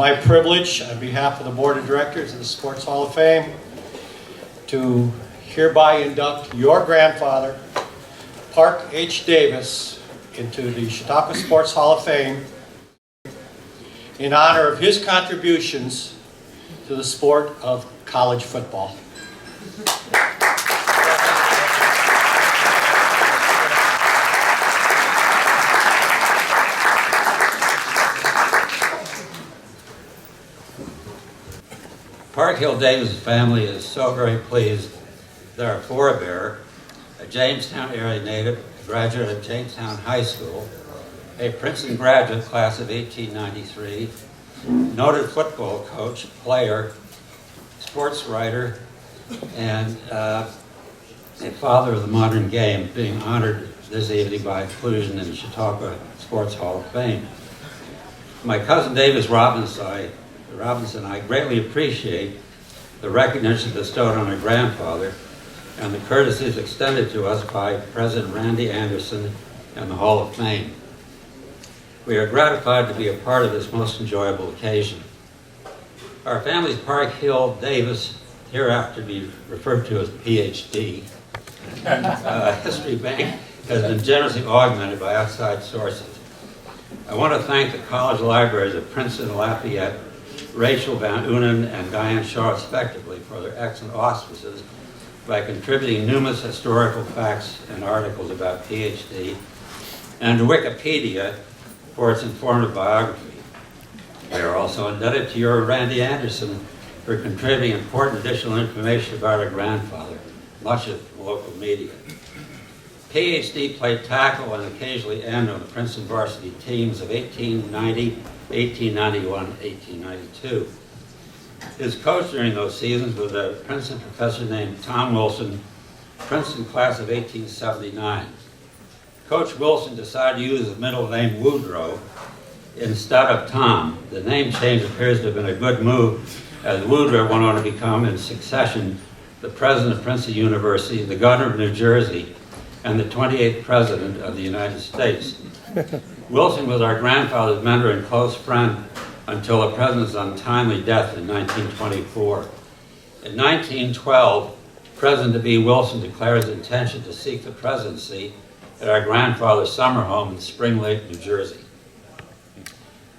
my privilege, on behalf of the Board of Directors of the Sports Hall of Fame, to hereby induct your grandfather, Parke H. Davis, into the Chautauqua Sports Hall of Fame in honor of his contributions to the sport of college football. Parke Hill Davis family is so very pleased that our forebearer, a Jamestown area native, a graduate of Jamestown High School, a Princeton graduate class of 1893, noted football coach, player, sports writer, and a father of the modern game, being honored this evening by inclusion in the Chautauqua Sports Hall of Fame. My cousin Davis Robinson, I greatly appreciate the recognition bestowed on our grandfather and the courtesies extended to us by President Randy Anderson and the Hall of Fame. We are gratified to be a part of this most enjoyable occasion. Our family's Parke Hill Davis, hereafter to be referred to as PhD, history bank has been generously augmented by outside sources. I want to thank the college libraries of Princeton and Lafayette, Rachel Van Unen and Diane Shaw respectively, for their excellent auspices by contributing numerous historical facts and articles about PhD, and to Wikipedia for its informative biography. We are also indebted to your Randy Anderson for contributing important additional information about our grandfather, much of the local media. PhD played tackle and occasionally end on the Princeton varsity teams of 1890, 1891, 1892. His coach during those seasons was a Princeton professor named Tom Wilson, Princeton class of 1879. Coach Wilson decided to use his middle name Woodrow instead of Tom. The name change appears to have been a good move, as Woodrow went on to become, in succession, the president of Princeton University, the governor of New Jersey, and the 28th president of the United States. Wilson was our grandfather's mentor and close friend until the president's untimely death in 1924. In 1912, President-to-be Wilson declared his intention to seek the presidency at our grandfather's summer home in Spring Lake, New Jersey.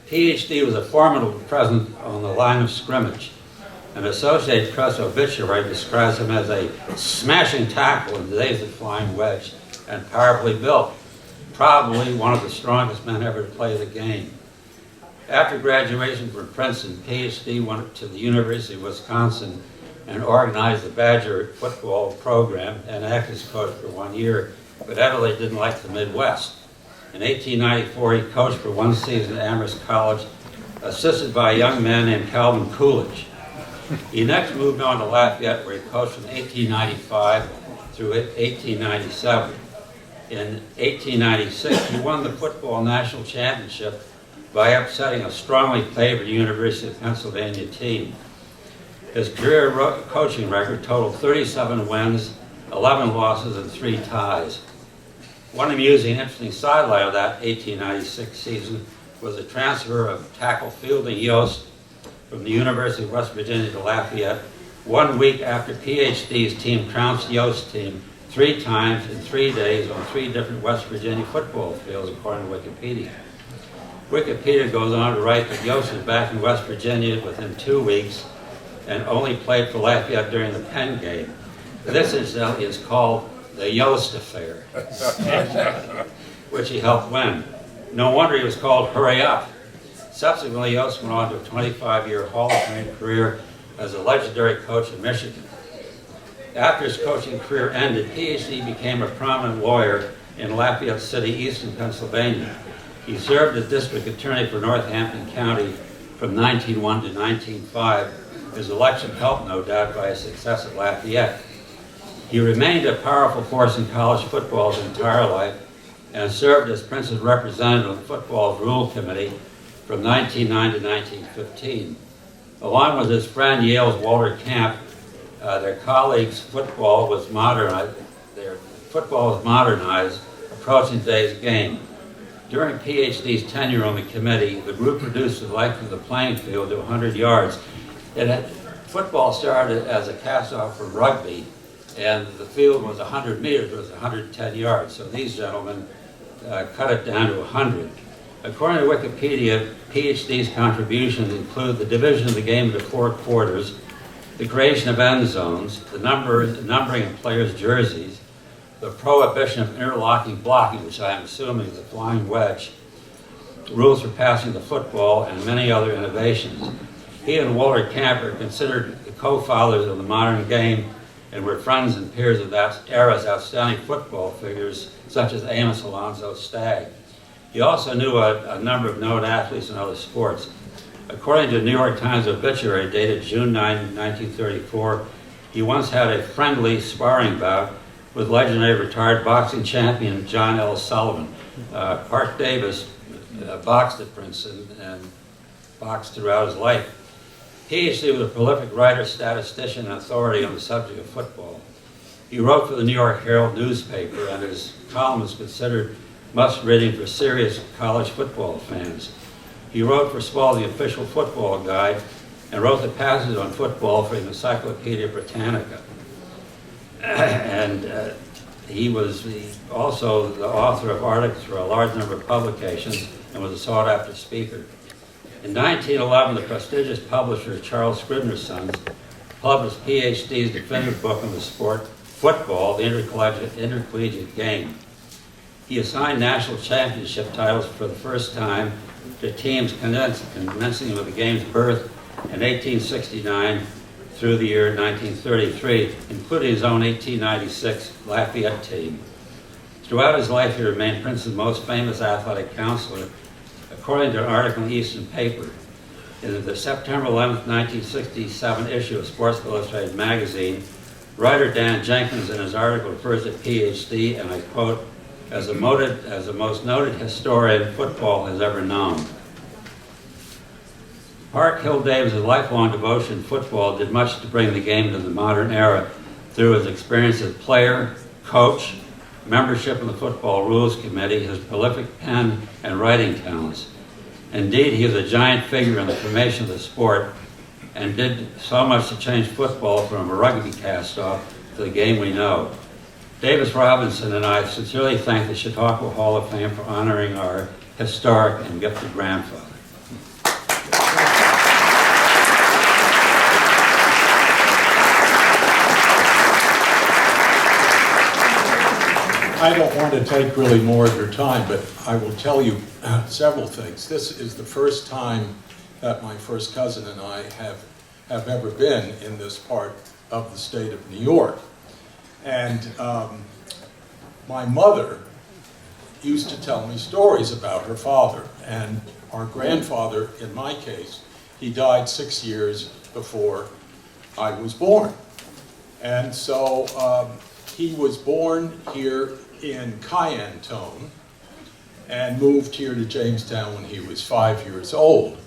PhD was a formidable presence on the line of scrimmage. An Associated Press obituary describes him as a smashing tackle in the days of flying wedge and powerfully built, probably one of the strongest men ever to play the game. After graduation from Princeton, PhD went to the University of Wisconsin and organized the Badger football program and acted as coach for 1 year, but evidently didn't like the Midwest. In 1894, he coached for one season at Amherst College, assisted by a young man named Calvin Coolidge. He next moved on to Lafayette, where he coached from 1895 through 1897. In 1896, he won the football national championship by upsetting a strongly favored University of Pennsylvania team. His career coaching record totaled 37 wins, 11 losses, and 3 ties. One amusing, interesting sidelight of that 1896 season was the transfer of tackle Fielding Yost from the University of West Virginia to Lafayette 1 week after PhD's team trounced Yost's team 3 times in 3 days on 3 different West Virginia football fields, according to Wikipedia. Wikipedia goes on to write that Yost was back in West Virginia within 2 weeks and only played for Lafayette during the Penn game. This incidentally is called the Yost Affair, which he helped win. No wonder he was called Hurry Up. Subsequently, Yost went on to a 25-year Hall of Fame career as a legendary coach in Michigan. After his coaching career ended, PhD became a prominent lawyer in Lafayette City, eastern Pennsylvania. He served as district attorney for Northampton County from 1901 to 1905. His election helped, no doubt, by his success at Lafayette. He remained a powerful force in college football his entire life and served as Princeton's representative on the football's rule committee from 1909 to 1915. Along with his friend Yale's Walter Camp, their colleagues' football was modernized, approaching today's game. During PhD's tenure on the committee, the group reduced the length of the playing field to 100 yards. Football started as a cast-off from rugby, and the field was 100 meters, it was 110 yards. So these gentlemen cut it down to 100. According to Wikipedia, PhD's contributions include the division of the game into 4 quarters, the creation of end zones, the numbering of players' jerseys, the prohibition of interlocking blocking, which I am assuming is the flying wedge, rules for passing the football, and many other innovations. He and Walter Camp are considered the co-fathers of the modern game and were friends and peers of that era's outstanding football figures, such as Amos Alonzo Stagg. He also knew a number of known athletes in other sports. According to the New York Times obituary dated June 9, 1934, he once had a friendly sparring bout with legendary retired boxing champion John L. Sullivan. Parke Davis boxed at Princeton and boxed throughout his life. PhD was a prolific writer, statistician, and authority on the subject of football. He wrote for the New York Herald newspaper, and his column is considered must-reading for serious college football fans. He wrote for Spalding Official Football Guide and wrote the passage on football for the Encyclopedia Britannica. And he was also the author of articles for a large number of publications and was a sought-after speaker. In 1911, the prestigious publisher Charles Scribner's Sons published PhD's definitive book on the sport football, the intercollegiate game. He assigned national championship titles for the first time to teams commencing with the game's birth in 1869 through the year 1933, including his own 1896 Lafayette team. Throughout his life, he remained Princeton's most famous athletic counselor, according to an article in the Eastern paper. In the September 11, 1967 issue of Sports Illustrated magazine, writer Dan Jenkins in his article refers to PhD, and I quote, as the most noted historian football has ever known. Parke Hill Davis' lifelong devotion to football did much to bring the game to the modern era through his experience as player, coach, membership in the Football Rules Committee, his prolific pen and writing talents. Indeed, he was a giant figure in the formation of the sport and did so much to change football from a rugby cast-off to the game we know. Davis Robinson and I sincerely thank the Chautauqua Hall of Fame for honoring our historic and gifted grandfather. I don't want to take really more of your time, but I will tell you several things. This is the first time that my first cousin and I have ever been in this part of the state of New York. And my mother used to tell me stories about her father. And our grandfather, in my case, he died 6 years before I was born. And so he was born here in Kyantone and moved here to Jamestown when he was 5 years old.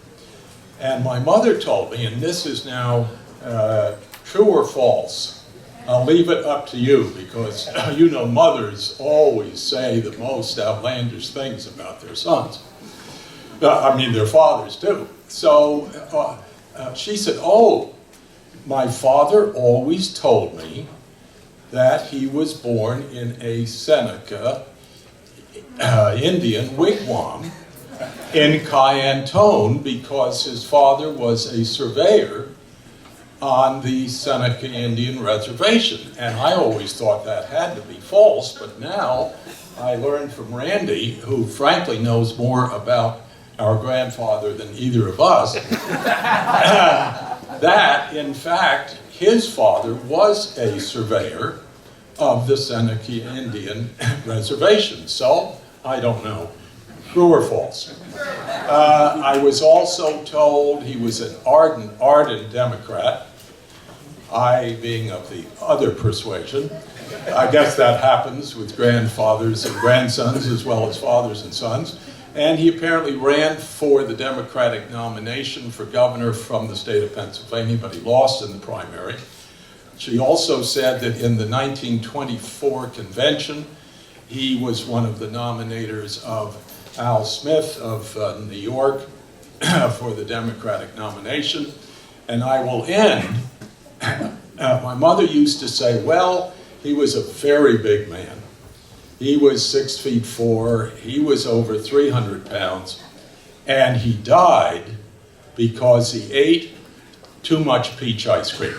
And my mother told me, and this is now true or false, I'll leave it up to you, because you know mothers always say the most outlandish things about their sons. I mean their fathers too. So she said, oh, my father always told me that he was born in a Seneca Indian wigwam in Kyantone because his father was a surveyor on the Seneca Indian Reservation. And I always thought that had to be false, but now I learned from Randy, who frankly knows more about our grandfather than either of us, that in fact his father was a surveyor of the Seneca Indian Reservation. So, I don't know, true or false. I was also told he was an ardent Democrat, I being of the other persuasion. I guess that happens with grandfathers and grandsons as well as fathers and sons. And he apparently ran for the Democratic nomination for governor from the state of Pennsylvania, but he lost in the primary. She also said that in the 1924 convention, he was one of the nominators of Al Smith of New York for the Democratic nomination. And I will end. My mother used to say, well, he was a very big man. He was 6'4", he was over 300 pounds, and he died because he ate too much peach ice cream.